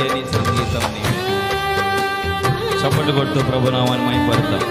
తీయని సంగీతం నీవే. చప్పట్లు కొడుతూ ప్రభునామాన్ని మహిమపడతాం.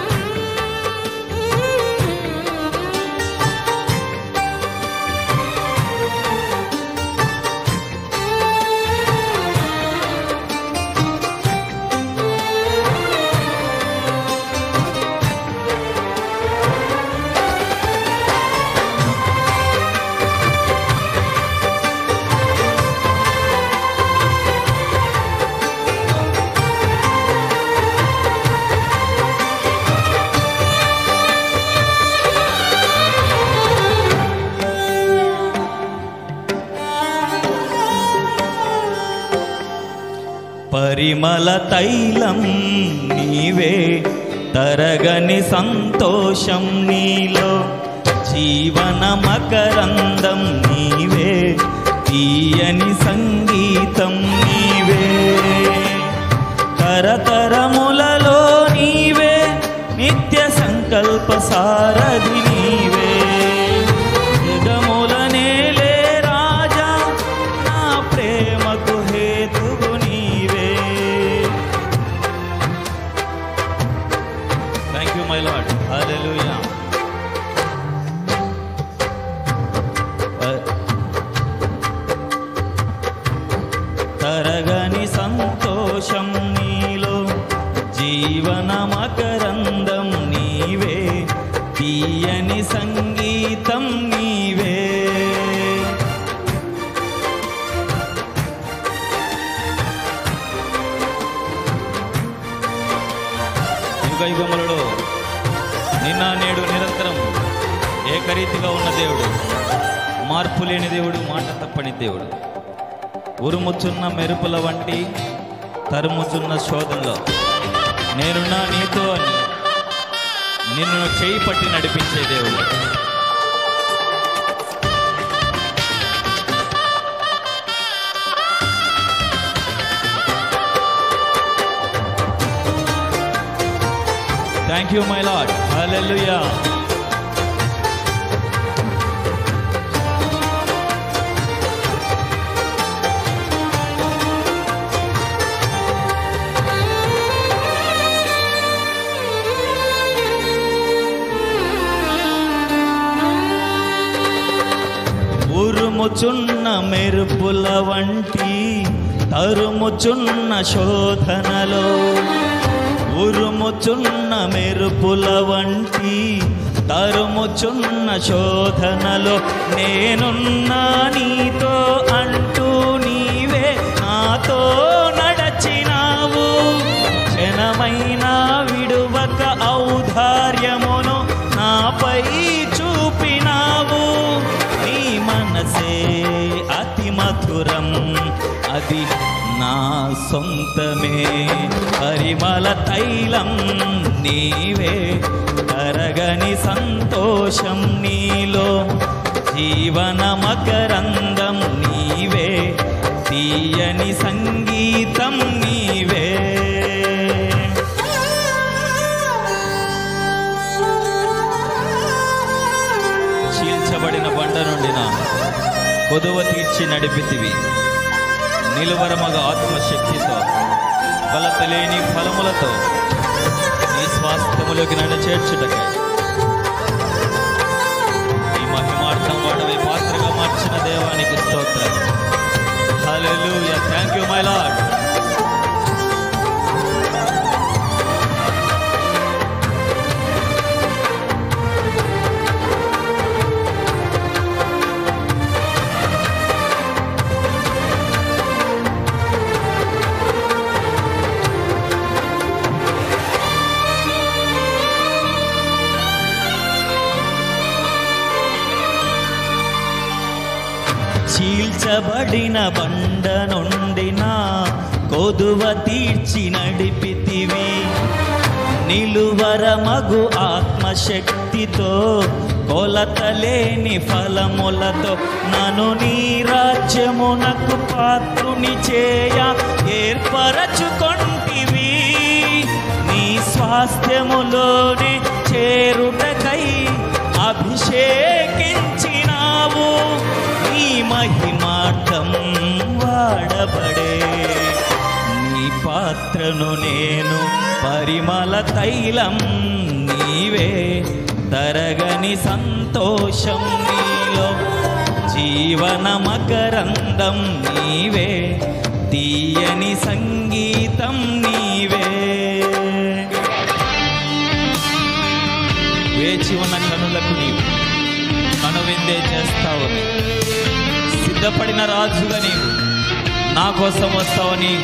పరిమళ తైలం నీవే, తరగని సంతోషం నీలో, జీవన మకరందం నీవే, తీయని సంగీతం నీవే. తరతరములలో నీవే, నిత్య సంకల్ప సారథి నీవే. యుగములనేలే రాజా, నా ప్రేమకు హేతువు నీవే. Thank you my lord. Hallelujah. తరగని సంతోషం నీలో, జీవన మకరందం నీవే, తీయని సంగీతం నీవే. యుగయుగములలో నిన్న నేడు నిరంతరం ఏకరీతిగా ఉన్న దేవుడు, మార్పు లేని దేవుడు, మాట తప్పని దేవుడు. ఉరుముచున్న మెరుపుల వంటి తరుముచున్న శోధనలో నేనున్నా నీతో అని నిన్ను చేయి పట్టి నడిపించే దేవుడు. Thank you my lord. Hallelujah. ఉరుముచున్న మెరుపుల వంటి తరుముచున్న శోధనలో, ఉరుముచున్న మెరుపుల వంటి తరుముచున్న శోధనలో, నేనున్నా నీతో అంటూ నీవే నాతో నడచినావు. క్షణమైనా విడువక ఔదార్యమును నాపై చూపినావు. నీ మనసే అతి మధురం, అది నా సొంతమే. పరిమళ తైలం నీవే, తరగని సంతోషం నీలో, జీవన మకరందం నీవే, తీయని సంగీతం నీవే. చీల్చబడిన బండ నుండి నా కొదువ తీర్చి నడిపితివి. నిలువరమగ ఆత్మశక్తితో, కొలతలేని ఫలములతో నీ స్వాస్థ్యములోకి నన్ను చేర్చుటకై ఈ మహిమార్థం వాడవే పాత్రగా మార్చిన దేవానికి స్తోత్రం. Hallelujah. Thank you my lord. చీల్చబడిన బండ నుండి నా కొదువ తీర్చి నడిపితివి. నిలువరమగు ఆత్మశక్తితో, కొలతలేని ఫలములతో నన్ను నీ రాజ్యమునకు పాత్రుని చేయ ఏర్పరచుకొంటివి. నీ స్వాస్థ్యములోనే చేరుటకై అభిషేకించినావు. నీ మహిమార్థం వాడబడే పాత్రను నేను, పరిమళ తైలం నీవే, తరగని సంతోషం నీలో, జీవన మకరందం నీవే, తీయని సంగీతం నీవే. వేచి ఉన్న కనులకు నీవు కనువిందే చేస్తావు, సిద్ధపడిన రాజుగా నీవు నా కోసం వస్తావని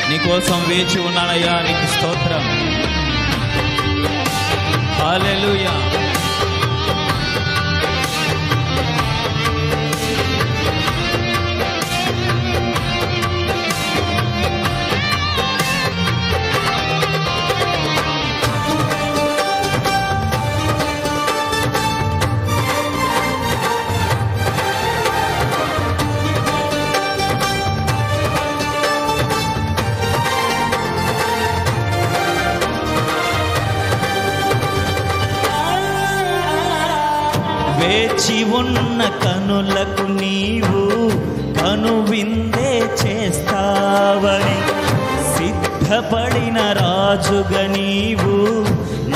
నీ కోసం వేచి ఉన్నానయ్యా. నీకు స్తోత్రం. హల్లెలూయా. వేచి ఉన్న కనులకు నీవు కనువిందే చేస్తావని, సిద్ధపడిన రాజుగా నీవు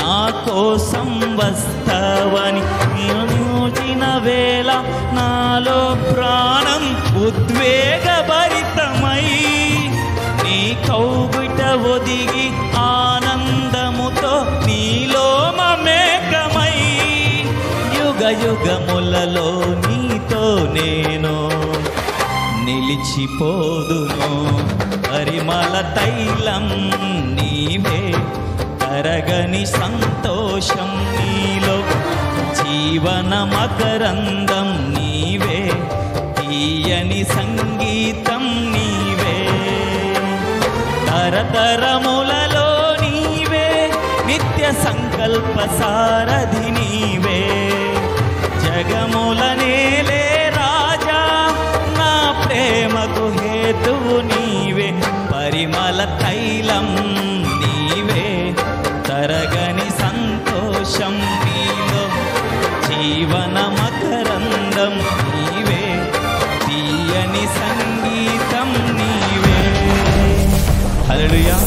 నా కోసం వస్తావని, నియోజిన వేళ నాలో ప్రాణం ఉద్వేగభరితమై, నీ కౌగిట ఒదిగి ఆనందముతో నీలో మమేకమై, యుగములలో నీతో నేను నిలిచిపోదును. పరిమళ తైలం నీవే, తరగని సంతోషం నీలో, జీవన మకరందం నీవే, తీయని సంగీతం నీవే. తరతరములలో నీవే, నిత్య సంకల్ప సారథి నీవే, జగముల నేలే రాజా, నా ప్రేమకు హేతువు నీవే. పరిమళ తైలం నీవే, తరగని సంతోషం నీలో, జీవన మకరందం నీవే, తీయని సంగీతం నీవే. హల్లెలూయా.